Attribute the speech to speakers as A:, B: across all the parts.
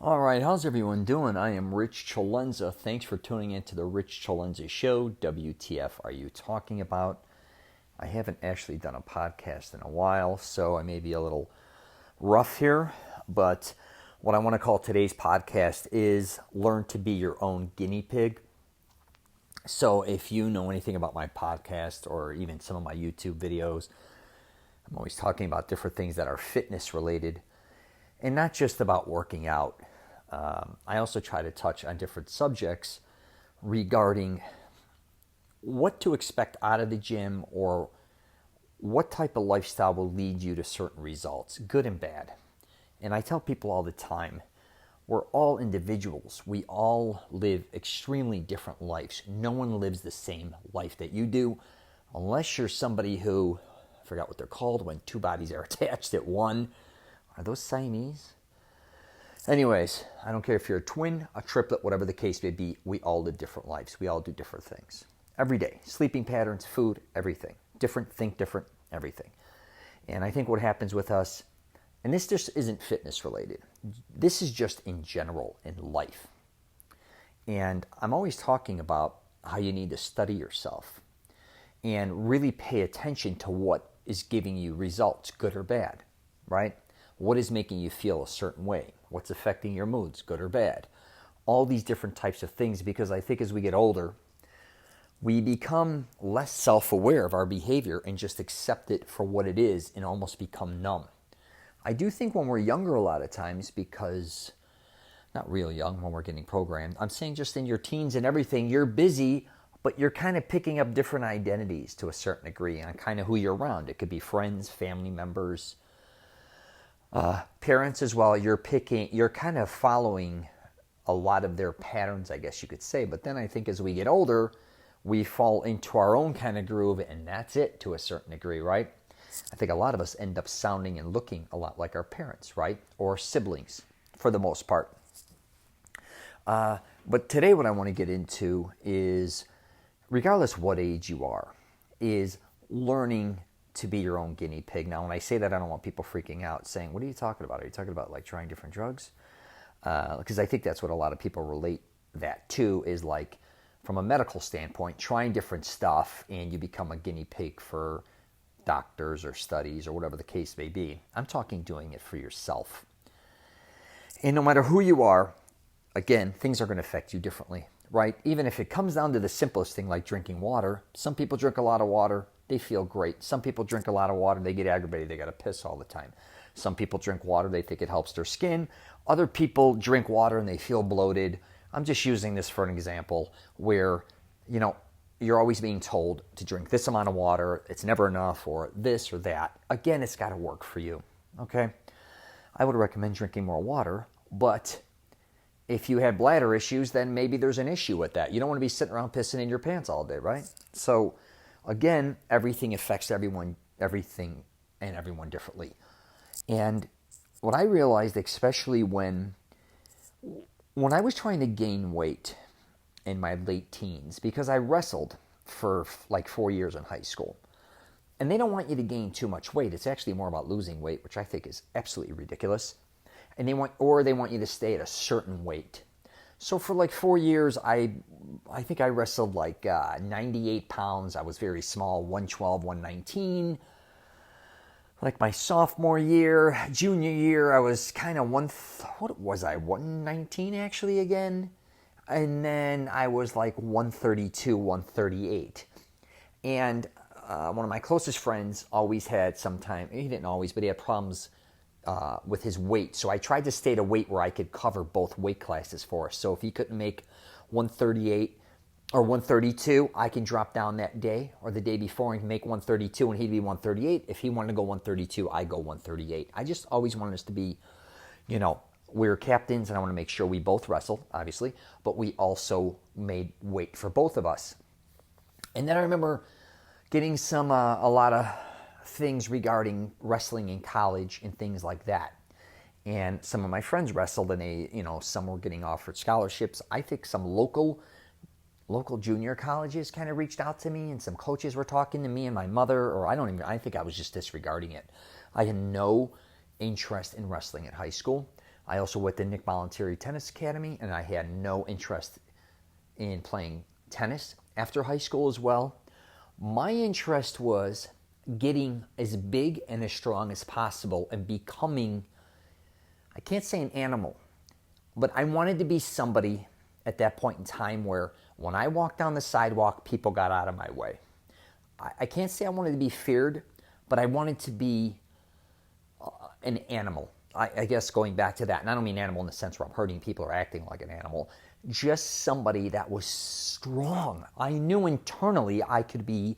A: All right, how's everyone doing? I am Rich CELENZA. Thanks for tuning in to the Rich CELENZA Show. WTF are you talking about? I haven't actually done a podcast in a while, so I may be a little rough here, but what I want to call today's podcast is Learn to Be Your Own Guinea Pig. So if you know anything about my podcast or even some of my YouTube videos, I'm always talking about different things that are fitness related and not just about working out. I also try to touch on different subjects regarding what to expect out of the gym or what type of lifestyle will lead you to certain results, good and bad. And I tell people all the time, we're all individuals. We all live extremely different lives. No one lives the same life that you do unless you're somebody who, I forgot what they're called, when two bodies are attached at one. Are those Siamese? Anyways, I don't care if you're a twin, a triplet, whatever the case may be, we all live different lives. We all do different things. Every day, sleeping patterns, food, everything. Different, think different, everything. And I think what happens with us, and this just isn't fitness related, this is just in general in life. And I'm always talking about how you need to study yourself and really pay attention to what is giving you results, good or bad, right? What is making you feel a certain way? What's affecting your moods, good or bad? All these different types of things, because I think as we get older, we become less self-aware of our behavior and just accept it for what it is and almost become numb. I do think when we're younger a lot of times, because, not real young when we're getting programmed, I'm saying just in your teens and everything, you're busy, but you're kind of picking up different identities to a certain degree on kind of who you're around. It could be friends, family members, parents as well. You're kind of following a lot of their patterns, I guess you could say. But then I think as we get older, we fall into our own kind of groove, and that's it to a certain degree, right? I think a lot of us end up sounding and looking a lot like our parents, right? Or siblings, for the most part. But today what I want to get into is, regardless what age you are, is learning to be your own guinea pig. Now, when I say that, I don't want people freaking out saying, what are you talking about? Are you talking about like trying different drugs? Because I think that's what a lot of people relate that to, is like from a medical standpoint, trying different stuff and you become a guinea pig for doctors or studies or whatever the case may be. I'm talking doing it for yourself. And no matter who you are, again, things are going to affect you differently, right? Even if it comes down to the simplest thing like drinking water, some people drink a lot of water, they feel great. Some people drink a lot of water, they get aggravated, they got to piss all the time. Some people drink water, they think it helps their skin. Other people drink water and they feel bloated. I'm just using this for an example where, you're always being told to drink this amount of water, it's never enough, or this or that. Again, it's got to work for you, okay? I would recommend drinking more water, but if you have bladder issues, then maybe there's an issue with that. You don't want to be sitting around pissing in your pants all day, right? So, again, everything affects everything and everyone differently. And what I realized, especially when I was trying to gain weight in my late teens, because I wrestled for like 4 years in high school, and they don't want you to gain too much weight. It's actually more about losing weight, which I think is absolutely ridiculous. And they want you to stay at a certain weight. So for like 4 years, I think I wrestled like 98 pounds. I was very small, 112, 119. Like my sophomore year, junior year, I was kind of 119 actually again. And then I was like 132, 138. And one of my closest friends always had he didn't always, but he had problems with his weight. So I tried to stay at a weight where I could cover both weight classes for us. So if he couldn't make 138 or 132, I can drop down that day or the day before and make 132 and he'd be 138. If he wanted to go 132, I go 138. I just always wanted us to be, we're captains and I want to make sure we both wrestled, obviously, but we also made weight for both of us. And then I remember getting a lot of things regarding wrestling in college and things like that. And some of my friends wrestled and some were getting offered scholarships. I think some local junior colleges kind of reached out to me and some coaches were talking to me and my mother, or I think I was just disregarding it. I had no interest in wrestling at high school. I also went to Nick Voluntary Tennis Academy, and I had no interest in playing tennis after high school as well. My interest was getting as big and as strong as possible and becoming, I can't say an animal, but I wanted to be somebody at that point in time where when I walked down the sidewalk, people got out of my way. I can't say I wanted to be feared, but I wanted to be an animal. I guess going back to that, and I don't mean animal in the sense where I'm hurting people or acting like an animal, just somebody that was strong. I knew internally I could be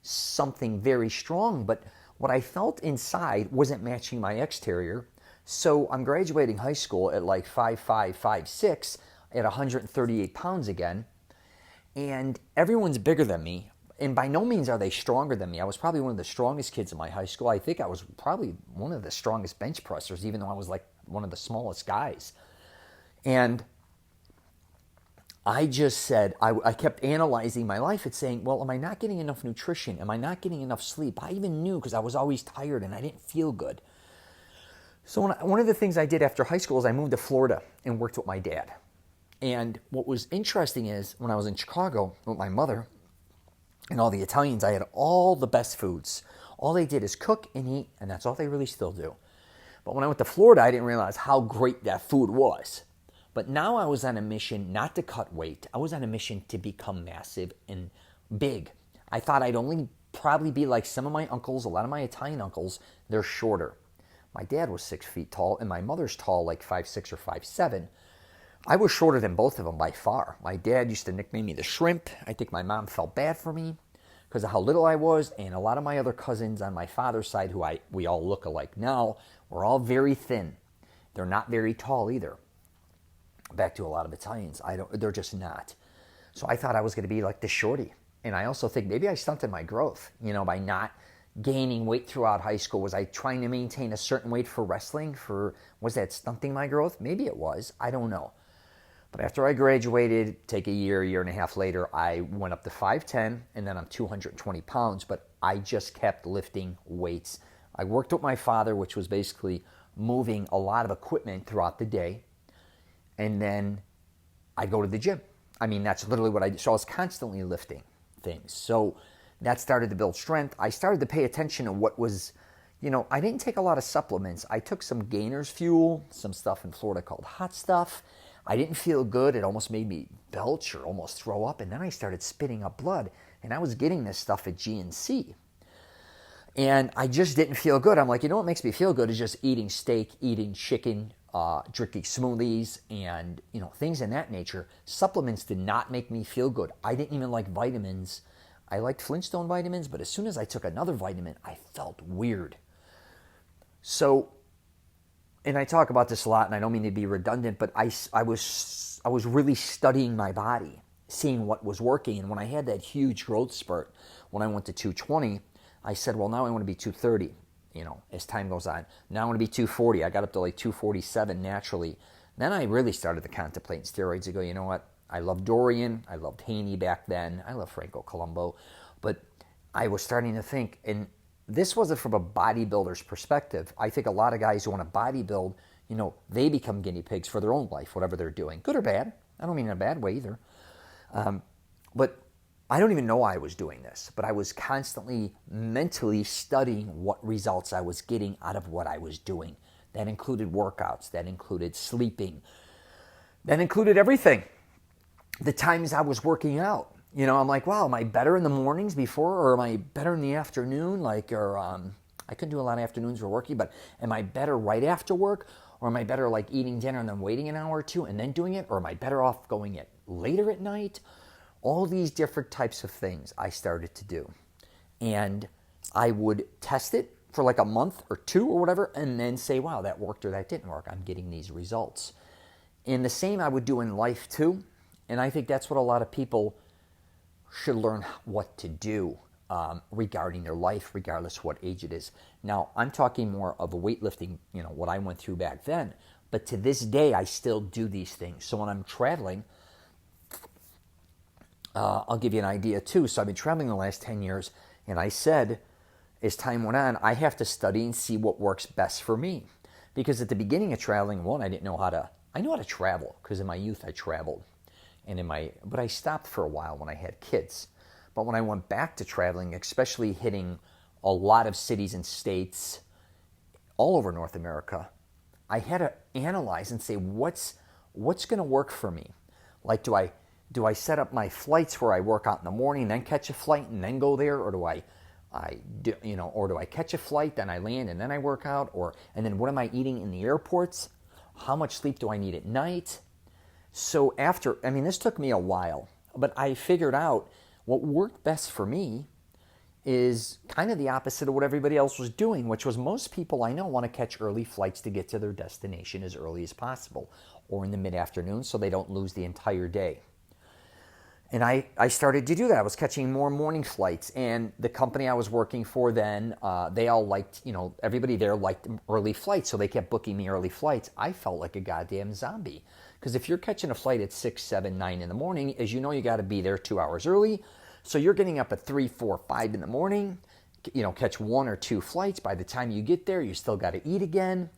A: something very strong, but what I felt inside wasn't matching my exterior. So I'm graduating high school at like 5'5", 5'6", at 138 pounds again, and everyone's bigger than me. And by no means are they stronger than me. I was probably one of the strongest kids in my high school. I think I was probably one of the strongest bench pressers, even though I was like one of the smallest guys. And I just said, I kept analyzing my life and saying, well, am I not getting enough nutrition? Am I not getting enough sleep? I even knew because I was always tired and I didn't feel good. So one of the things I did after high school is I moved to Florida and worked with my dad. And what was interesting is when I was in Chicago with my mother, and all the Italians, I had all the best foods. All they did is cook and eat, and that's all they really still do. But when I went to Florida, I didn't realize how great that food was. But now I was on a mission not to cut weight. I was on a mission to become massive and big. I thought I'd only probably be like some of my uncles, a lot of my Italian uncles, they're shorter. My dad was 6 feet tall, and my mother's tall, like 5'6" or 5'7". I was shorter than both of them by far. My dad used to nickname me the shrimp. I think my mom felt bad for me because of how little I was, and a lot of my other cousins on my father's side, who we all look alike now, were all very thin. They're not very tall either. Back to a lot of Italians, they're just not. So I thought I was going to be like the shorty. And I also think maybe I stunted my growth, by not gaining weight throughout high school. Was I trying to maintain a certain weight for wrestling? Was that stunting my growth? Maybe it was. I don't know. But after I graduated, take a year and a half later, I went up to 5'10", and then I'm 220 pounds, but I just kept lifting weights. I worked with my father, which was basically moving a lot of equipment throughout the day, and then I'd go to the gym. I mean, that's literally what I did. So I was constantly lifting things. So that started to build strength. I started to pay attention to what was, I didn't take a lot of supplements. I took some Gainer's Fuel, some stuff in Florida called Hot Stuff. I didn't feel good. It almost made me belch or almost throw up. And then I started spitting up blood. And I was getting this stuff at GNC. And I just didn't feel good. I'm like, what makes me feel good is just eating steak, eating chicken, drinking smoothies, and things in that nature. Supplements did not make me feel good. I didn't even like vitamins. I liked Flintstone vitamins, but as soon as I took another vitamin, I felt weird. So, and I talk about this a lot, and I don't mean to be redundant, but I was really studying my body, seeing what was working. And when I had that huge growth spurt, when I went to 220, I said, well, now I want to be 230, as time goes on. Now I want to be 240. I got up to like 247 naturally. Then I really started to contemplate steroids. I go, you know what? I loved Dorian. I loved Haney back then. I love Franco Colombo. But I was starting to think, and this wasn't from a bodybuilder's perspective. I think a lot of guys who want to bodybuild, they become guinea pigs for their own life, whatever they're doing, good or bad. I don't mean in a bad way either. But I don't even know why I was doing this, but I was constantly mentally studying what results I was getting out of what I was doing. That included workouts. That included sleeping. That included everything. The times I was working out. I'm like, wow, am I better in the mornings before, or am I better in the afternoon? I couldn't do a lot of afternoons for working, but am I better right after work? Or am I better like eating dinner and then waiting an hour or two and then doing it? Or am I better off going it later at night? All these different types of things I started to do. And I would test it for like a month or two or whatever, and then say, wow, that worked or that didn't work. I'm getting these results. And the same I would do in life too. And I think that's what a lot of people should learn what to do regarding their life, regardless what age it is. Now, I'm talking more of a weightlifting, what I went through back then. But to this day, I still do these things. So when I'm traveling, I'll give you an idea too. So I've been traveling the last 10 years, and I said, as time went on, I have to study and see what works best for me. Because at the beginning of traveling, one, I knew how to travel because in my youth I traveled. But I stopped for a while when I had kids. But when I went back to traveling, especially hitting a lot of cities and states all over North America, I had to analyze and say, what's going to work for me? Like, do I set up my flights where I work out in the morning, then catch a flight and then go there, or do I catch a flight, then I land and then I work out, and then what am I eating in the airports? How much sleep do I need at night? So this took me a while, but I figured out what worked best for me is kind of the opposite of what everybody else was doing, which was most people I know want to catch early flights to get to their destination as early as possible or in the mid-afternoon so they don't lose the entire day. And I started to do that. I was catching more morning flights, and the company I was working for then, they all liked, everybody there liked early flights, so they kept booking me early flights. I felt like a goddamn zombie. Because if you're catching a flight at 6, 7, 9 in the morning, as you know, you got to be there 2 hours early. So you're getting up at 3, 4, 5 in the morning, catch 1 or 2 flights. By the time you get there, you still got to eat again.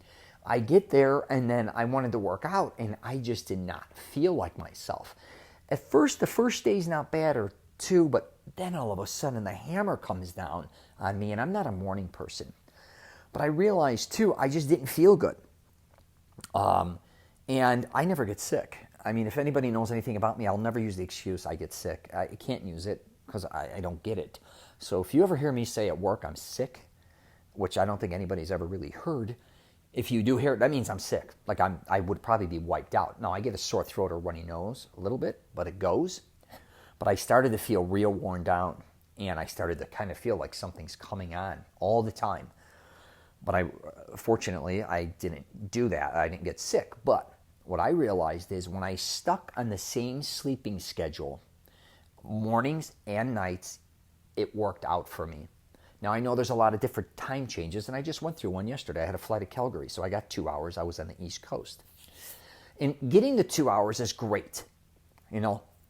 A: I get there, and then I wanted to work out, and I just did not feel like myself. At first, the first day's not bad or 2, but then all of a sudden the hammer comes down on me, and I'm not a morning person. But I realized, too, I just didn't feel good. And I never get sick. I mean, if anybody knows anything about me, I'll never use the excuse I get sick. I can't use it because I don't get it. So if you ever hear me say at work I'm sick, which I don't think anybody's ever really heard, if you do hear it, that means I'm sick. Like I would probably be wiped out. Now, I get a sore throat or runny nose a little bit, but it goes. But I started to feel real worn down, and I started to kind of feel like something's coming on all the time. But fortunately, I didn't do that. I didn't get sick. But what I realized is when I stuck on the same sleeping schedule, mornings and nights, it worked out for me. Now, I know there's a lot of different time changes, and I just went through one yesterday. I had a flight to Calgary, so I got 2 hours. I was on the East Coast. And getting the 2 hours is great.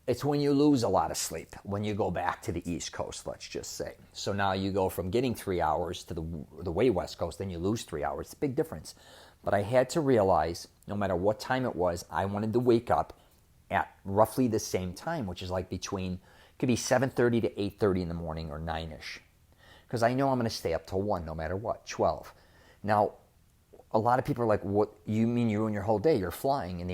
A: It's when you lose a lot of sleep, when you go back to the East Coast, let's just say. So now you go from getting 3 hours to the way West Coast, then you lose 3 hours. It's a big difference. But I had to realize, no matter what time it was, I wanted to wake up at roughly the same time, which is like could be 7:30 to 8:30 in the morning or 9-ish. Because I know I'm going to stay up till 1 no matter what, 12. Now, a lot of people are like, what, you mean you ruin your whole day? You're flying, and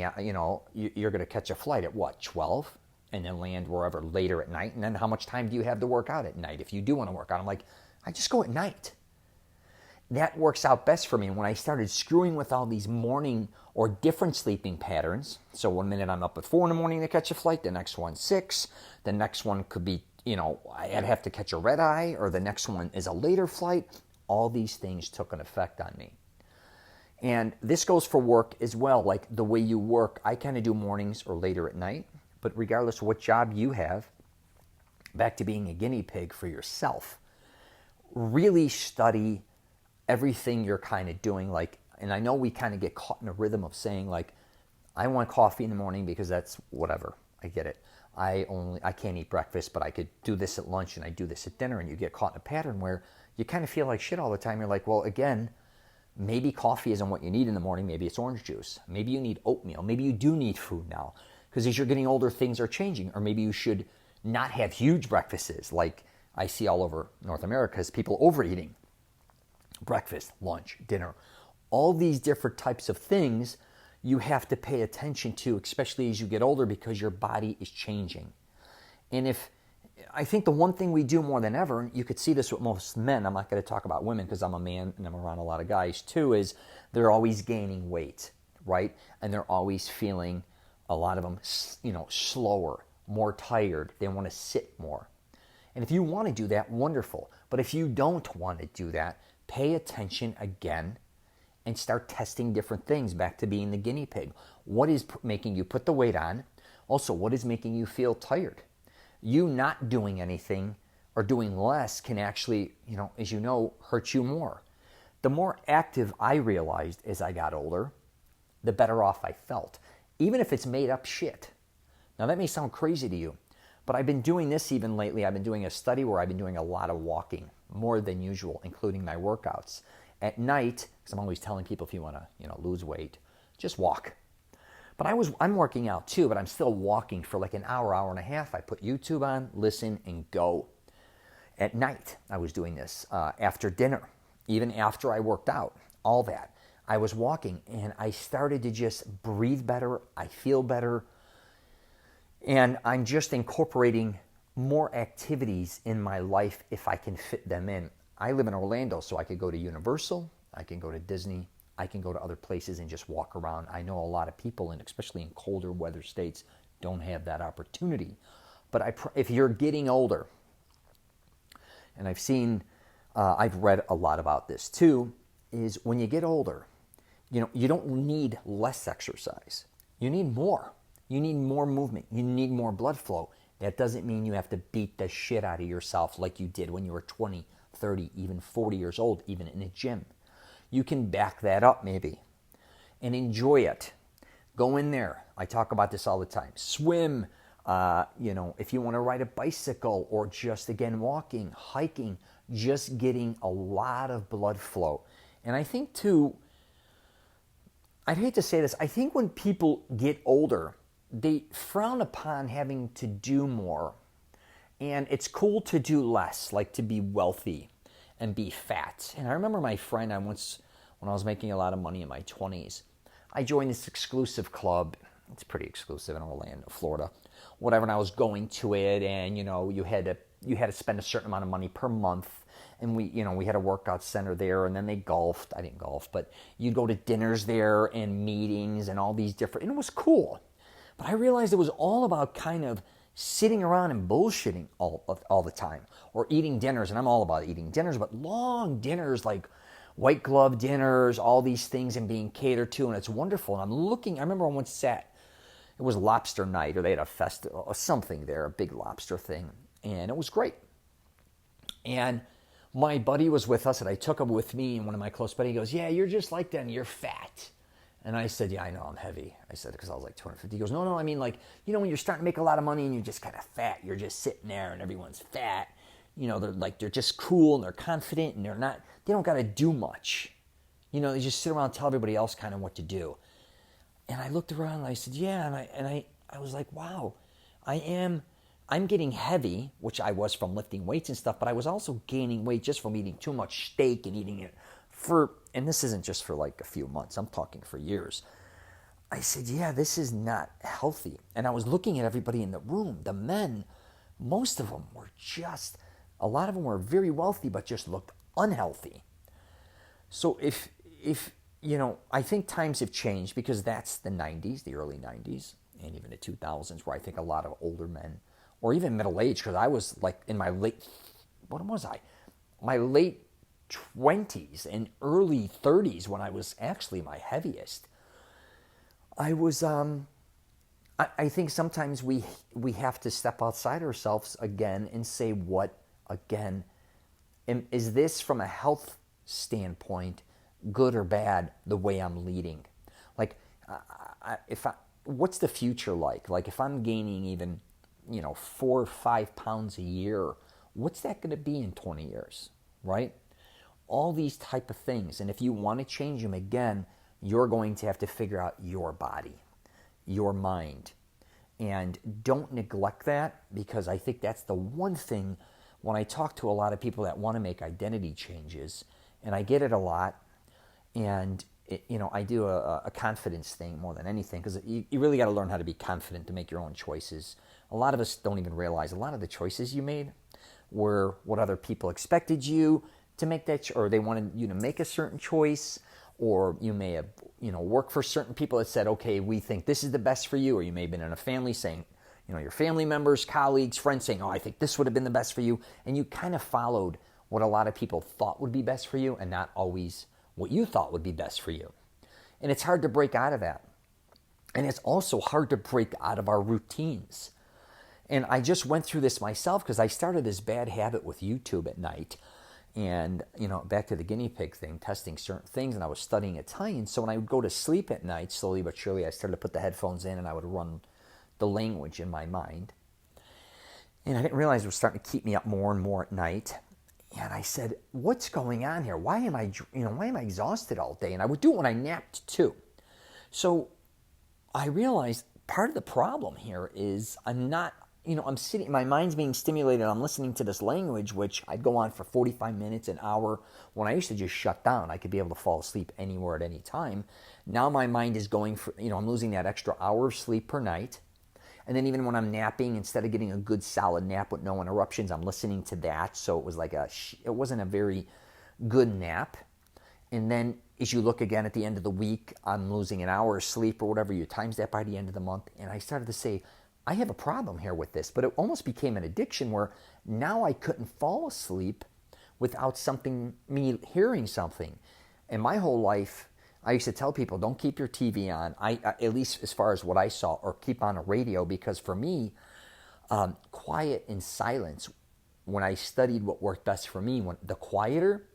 A: you're going to catch a flight at what, 12? And then land wherever later at night? And then how much time do you have to work out at night if you do want to work out? I'm like, I just go at night. That works out best for me. When I started screwing with all these morning or different sleeping patterns, so 1 minute I'm up at 4 in the morning to catch a flight, the next one 6, the next one could be, I'd have to catch a red eye, or the next one is a later flight. All these things took an effect on me. And this goes for work as well. Like the way you work, I kind of do mornings or later at night. But regardless of what job you have, back to being a guinea pig for yourself, really study everything you're kind of doing. And I know we kind of get caught in a rhythm of saying, like, I want coffee in the morning because that's whatever. I get it. I can't eat breakfast, but I could do this at lunch and I do this at dinner, and you get caught in a pattern where you kind of feel like shit all the time. You're like, well, again, maybe coffee isn't what you need in the morning. Maybe it's orange juice. Maybe you need oatmeal. Maybe you do need food now. Because as you're getting older, things are changing. Or maybe you should not have huge breakfasts like I see all over North America as people overeating. Breakfast, lunch, dinner. All these different types of things you have to pay attention to, especially as you get older, because your body is changing. And I think the one thing we do more than ever, and you could see this with most men, I'm not going to talk about women because I'm a man and I'm around a lot of guys too, is they're always gaining weight, right? And they're always feeling, a lot of them, slower, more tired. They want to sit more. And if you want to do that, wonderful. But if you don't want to do that, pay attention again and start testing different things, back to being the guinea pig. What is making you put the weight on? Also, what is making you feel tired? You not doing anything or doing less can actually, as you know, hurt you more. The more active I realized as I got older, the better off I felt, even if it's made up shit. Now, that may sound crazy to you, but I've been doing this even lately. I've been doing a study where I've been doing a lot of walking, more than usual, including my workouts. at night, because I'm always telling people if you want to, lose weight, just walk. But I'm working out too, but I'm still walking for like an hour, hour and a half. I put YouTube on, listen, and go. At night, I was doing this after dinner, even after I worked out, all that. I was walking, and I started to just breathe better. I feel better. And I'm just incorporating more activities in my life if I can fit them in. I live in Orlando, so I could go to Universal, I can go to Disney, I can go to other places and just walk around. I know a lot of people, and especially in colder weather states, don't have that opportunity. But if you're getting older, and I've read a lot about this too, is when you get older, you don't need less exercise. You need more. You need more movement. You need more blood flow. That doesn't mean you have to beat the shit out of yourself like you did when you were 20, 30, even 40 years old, even in a gym. You can back that up maybe and enjoy it. Go in there. I talk about this all the time. Swim, if you want to ride a bicycle or just, again, walking, hiking, just getting a lot of blood flow. And I think too, I'd hate to say this, I think when people get older, they frown upon having to do more. And it's cool to do less, like to be wealthy and be fat. And I remember my friend, when I was making a lot of money in my 20s, I joined this exclusive club. It's pretty exclusive in Orlando, Florida. Whatever, and I was going to it, and you had to spend a certain amount of money per month. And we had a workout center there, and then they golfed. I didn't golf, but you'd go to dinners there and meetings and all these different, and it was cool. But I realized it was all about kind of sitting around and bullshitting all the time, or eating dinners, and I'm all about eating dinners, but long dinners, like white glove dinners, all these things, and being catered to, and it's wonderful. And I remember I once sat, it was lobster night, or they had a festival or something there, a big lobster thing, and it was great. And my buddy was with us, and I took him with me, and one of my close buddies goes, "Yeah, you're just like them, you're fat." And I said, "Yeah, I know, I'm heavy." I said, because I was like 250. He goes, No, I mean, like, when you're starting to make a lot of money and you're just kind of fat, you're just sitting there and everyone's fat. They're just cool and they're confident and they don't got to do much. They just sit around and tell everybody else kind of what to do. And I looked around and I said, yeah, and I was like, wow, I'm getting heavy, which I was from lifting weights and stuff, but I was also gaining weight just from eating too much steak and eating it and this isn't just for like a few months, I'm talking for years. I said, yeah, this is not healthy. And I was looking at everybody in the room, the men, most of them were a lot of them were very wealthy, but just looked unhealthy. So if I think times have changed, because that's the 90s, the early 90s, and even the 2000s, where I think a lot of older men, or even middle age, because I was like in my late 20s and early 30s when I was actually my heaviest. I was, I think sometimes we have to step outside ourselves again and say, is this from a health standpoint good or bad the way I'm leading? Like, what's the future like? Like, if I'm gaining even, 4 or 5 pounds a year, what's that going to be in 20 years, right? All these type of things. And if you want to change them again, you're going to have to figure out your body, your mind. And don't neglect that, because I think that's the one thing when I talk to a lot of people that want to make identity changes, and I get it a lot, and I do a confidence thing more than anything, because you really got to learn how to be confident to make your own choices. A lot of us don't even realize a lot of the choices you made were what other people expected you to make, or they wanted you to make a certain choice, or you may have worked for certain people that said, okay, we think this is the best for you, or you may have been in a family saying, your family members, colleagues, friends saying, oh, I think this would have been the best for you, and you kind of followed what a lot of people thought would be best for you, and not always what you thought would be best for you. And it's hard to break out of that. And it's also hard to break out of our routines. And I just went through this myself, because I started this bad habit with YouTube at night. And, back to the guinea pig thing, testing certain things, and I was studying Italian. So when I would go to sleep at night, slowly but surely, I started to put the headphones in, and I would run the language in my mind. And I didn't realize it was starting to keep me up more and more at night. And I said, what's going on here? Why am I exhausted all day? And I would do it when I napped too. So I realized part of the problem here is I'm sitting, my mind's being stimulated. I'm listening to this language, which I'd go on for 45 minutes, an hour. When I used to just shut down, I could be able to fall asleep anywhere at any time. Now my mind is going for, I'm losing that extra hour of sleep per night. And then even when I'm napping, instead of getting a good solid nap with no interruptions, I'm listening to that. So it was it wasn't a very good nap. And then as you look again at the end of the week, I'm losing an hour of sleep or whatever. You times that by the end of the month. And I started to say, I have a problem here with this. But it almost became an addiction where now I couldn't fall asleep without me hearing something. And my whole life, I used to tell people, don't keep your TV on, at least as far as what I saw, or keep on a radio, because for me, quiet and silence, when I studied what worked best for me, the quieter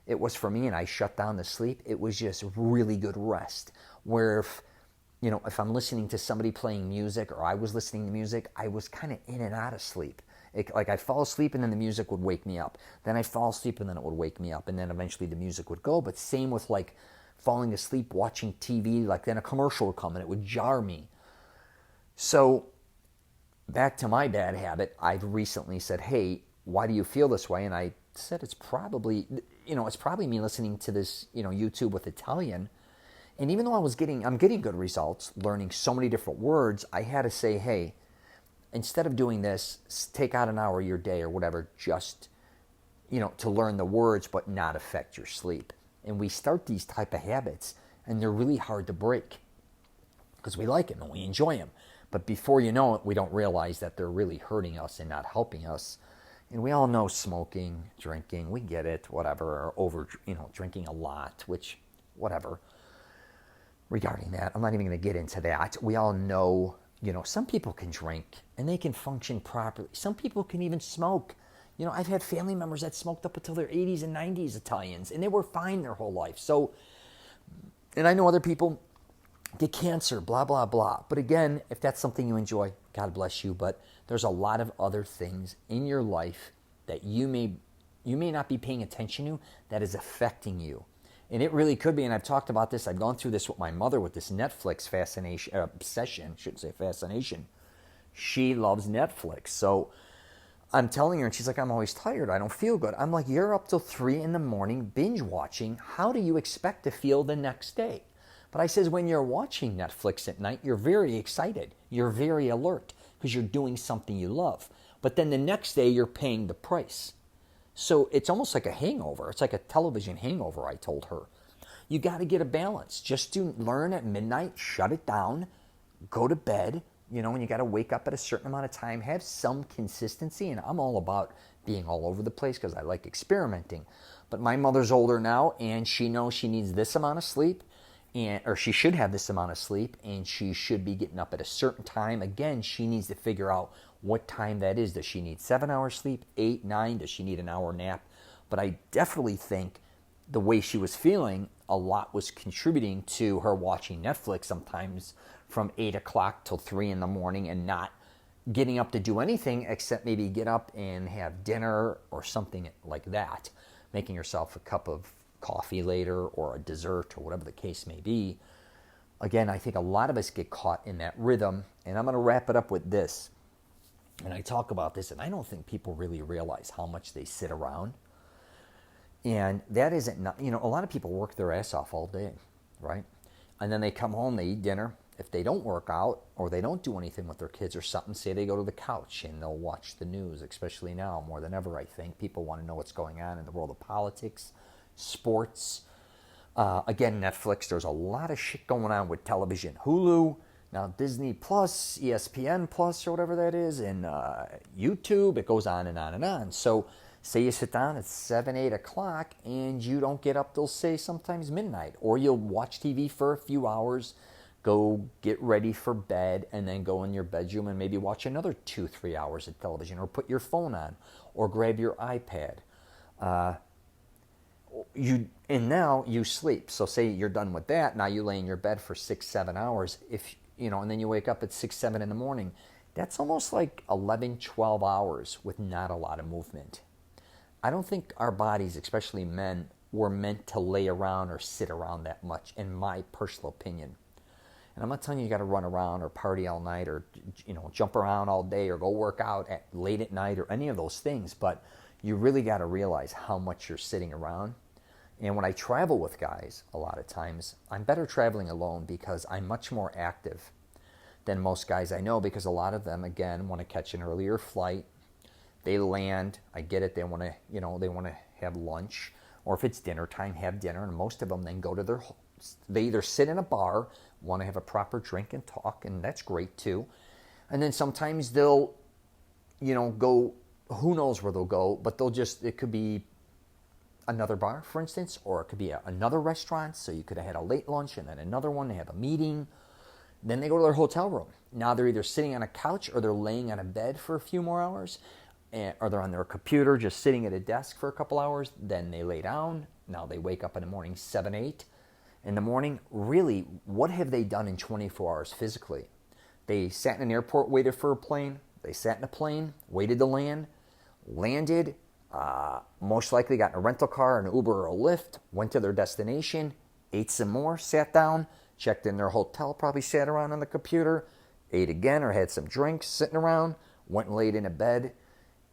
A: it was for me and I shut down to sleep, it was just really good rest. Where if I'm listening to somebody playing music or I was listening to music, I was kind of in and out of sleep. I'd fall asleep and then the music would wake me up. Then I'd fall asleep and then it would wake me up. And then eventually the music would go. But same with falling asleep watching TV, then a commercial would come and it would jar me. So back to my bad habit, I've recently said, hey, why do you feel this way? And I said, it's probably me listening to this, YouTube with Italian. And even though I'm getting good results, learning so many different words, I had to say, hey, instead of doing this, take out an hour of your day or whatever, just, to learn the words, but not affect your sleep. And we start these type of habits, and they're really hard to break because we like them and we enjoy them. But before you know it, we don't realize that they're really hurting us and not helping us. And we all know smoking, drinking, we get it, whatever, or drinking a lot, which, whatever. Regarding that, I'm not even going to get into that. We all know, some people can drink and they can function properly. Some people can even smoke. I've had family members that smoked up until their 80s and 90s, Italians, and they were fine their whole life. So, and I know other people get cancer, blah, blah, blah. But again, if that's something you enjoy, God bless you. But there's a lot of other things in your life that you may not be paying attention to that is affecting you. And it really could be, and I've talked about this, I've gone through this with my mother with this Netflix obsession, shouldn't say fascination. She loves Netflix. So I'm telling her, and she's like, I'm always tired. I don't feel good. I'm like, you're up till 3 a.m. binge watching. How do you expect to feel the next day? But I says, when you're watching Netflix at night, you're very excited. You're very alert because you're doing something you love. But then the next day, you're paying the price. So it's almost like a hangover. It's like a television hangover, I told her. You got to get a balance. Just to learn at midnight, shut it down, go to bed, and you got to wake up at a certain amount of time, have some consistency. And I'm all about being all over the place because I like experimenting. But my mother's older now, and she knows she needs this amount of sleep, or she should have this amount of sleep, and she should be getting up at a certain time. Again, she needs to figure out what time that is. Does she need 7 hours sleep, 8, 9? Does she need an hour nap? But I definitely think the way she was feeling, a lot was contributing to her watching Netflix sometimes from 8 o'clock till 3 in the morning and not getting up to do anything except maybe get up and have dinner or something like that, making herself a cup of coffee later or a dessert or whatever the case may be. Again, I think a lot of us get caught in that rhythm, and I'm going to wrap it up with this. And I talk about this, and I don't think people really realize how much they sit around. And that isn't, a lot of people work their ass off all day, right? And then they come home, they eat dinner. If they don't work out or they don't do anything with their kids or something, say they go to the couch and they'll watch the news, especially now more than ever, I think. People want to know what's going on in the world of politics, sports. Again, Netflix, there's a lot of shit going on with television. Hulu, now Disney Plus, ESPN Plus, or whatever that is, and YouTube, it goes on and on and on. So say you sit down at 7, 8 o'clock and you don't get up till, say, sometimes midnight. Or you'll watch TV for a few hours, go get ready for bed, and then go in your bedroom and maybe watch another 2, 3 hours of television, or put your phone on, or grab your iPad. And now you sleep. So say you're done with that, now you lay in your bed for 6, 7 hours, and then you wake up at 6, 7 in the morning. That's almost like 11, 12 hours with not a lot of movement. I don't think our bodies, especially men, were meant to lay around or sit around that much, in my personal opinion. And I'm not telling you got to run around or party all night or jump around all day or go work out late at night or any of those things, but you really got to realize how much you're sitting around. And when I travel with guys, a lot of times, I'm better traveling alone because I'm much more active than most guys I know, because a lot of them, again, want to catch an earlier flight. They land, I get it, they want to have lunch, or if it's dinner time, have dinner, and most of them then go to they either sit in a bar, want to have a proper drink and talk, and that's great too. And then sometimes they'll, go, who knows where they'll go, but it could be another bar, for instance, or it could be another restaurant, so you could have had a late lunch and then another one, they have a meeting. Then they go to their hotel room. Now they're either sitting on a couch or they're laying on a bed for a few more hours, or they're on their computer just sitting at a desk for a couple hours. Then they lay down. Now they wake up in the morning, 7, 8 in the morning. Really, what have they done in 24 hours physically? They sat in an airport, waited for a plane. They sat in a plane, waited to land, landed, most likely got in a rental car, an Uber or a Lyft, went to their destination, ate some more, sat down, checked in their hotel, probably sat around on the computer, ate again or had some drinks, sitting around, went and laid in a bed.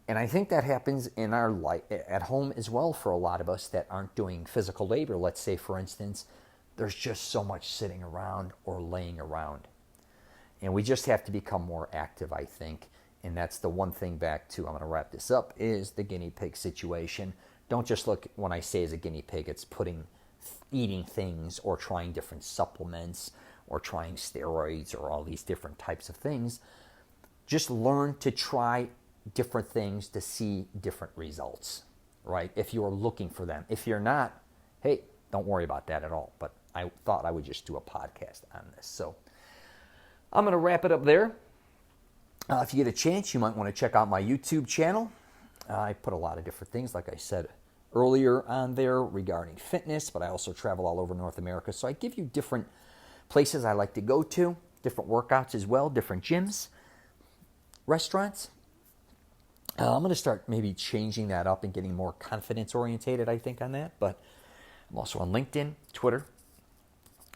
A: And I think that happens in our life at home as well for a lot of us that aren't doing physical labor. Let's say, for instance, there's just so much sitting around or laying around. And we just have to become more active, I think. And that's the one thing back to, I'm going to wrap this up, is the guinea pig situation. Don't just look, when I say as a guinea pig, it's eating things or trying different supplements or trying steroids or all these different types of things. Just learn to try different things to see different results, right? If you're looking for them. If you're not, hey, don't worry about that at all. But I thought I would just do a podcast on this. So I'm going to wrap it up there. If you get a chance, you might want to check out my YouTube channel. I put a lot of different things, like I said earlier, on there regarding fitness, but I also travel all over North America. So I give you different places I like to go to, different workouts as well, different gyms, restaurants. I'm going to start maybe changing that up and getting more confidence orientated, I think, on that. But I'm also on LinkedIn, Twitter,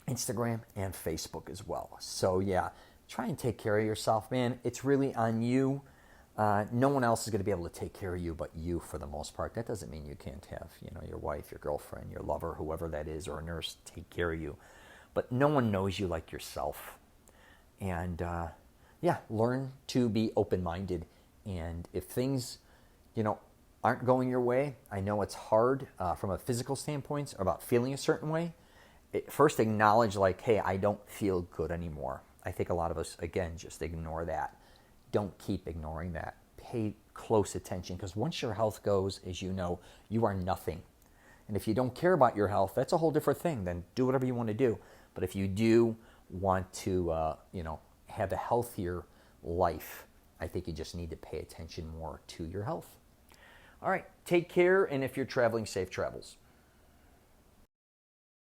A: Instagram, and Facebook as well. So yeah, try and take care of yourself, man. It's really on you. No one else is going to be able to take care of you but you, for the most part. That doesn't mean you can't have, your wife, your girlfriend, your lover, whoever that is, or a nurse take care of you. But no one knows you like yourself. And learn to be open-minded. And if things, aren't going your way, I know it's hard from a physical standpoint about feeling a certain way. First acknowledge, hey, I don't feel good anymore. I think a lot of us, again, just ignore that. Don't keep ignoring that. Pay close attention, because once your health goes, as you know, you are nothing. And if you don't care about your health, that's a whole different thing. Then do whatever you want to do. But if you do want to, have a healthier life, I think you just need to pay attention more to your health. All right, take care, and if you're traveling, safe travels.